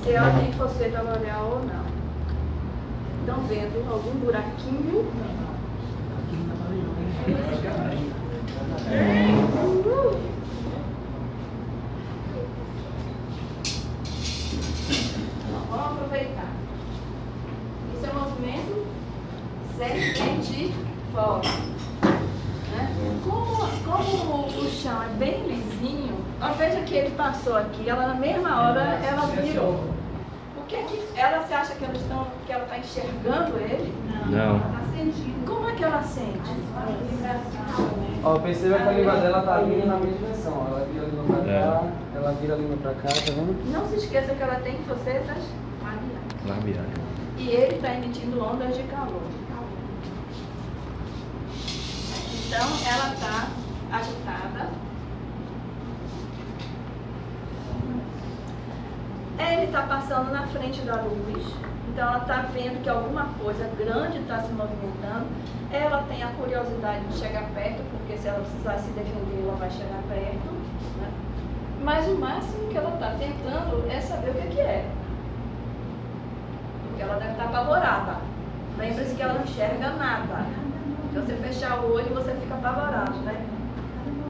se ela tem fosseta loreal ou não. Estão vendo algum buraquinho? Vamos aproveitar. Isso é um movimento serpentiforme. Né? Como o chão é bem lisinho, ó, veja que ele passou aqui, ela na mesma hora ela virou. O que é que ela se acha que ela está enxergando ele? Não. Ela está sentindo. Como é que ela sente? Ó, perceba que a língua dela tá vindo na mesma direção. Ela vira a língua pra cá, ela vira a língua pra cá, tá vendo? Não se esqueça que ela tem fossetas labiais. E ele está emitindo ondas de calor. Então, ela está agitada. Ele está passando na frente da luz. Então, ela está vendo que alguma coisa grande está se movimentando. Ela tem a curiosidade de chegar perto, porque se ela precisar se defender, ela vai chegar perto. Né? Mas o máximo que ela está tentando é saber o que é. Porque ela deve estar apavorada. Lembre-se que ela não enxerga nada. Se você fechar o olho, você fica apavorado, né?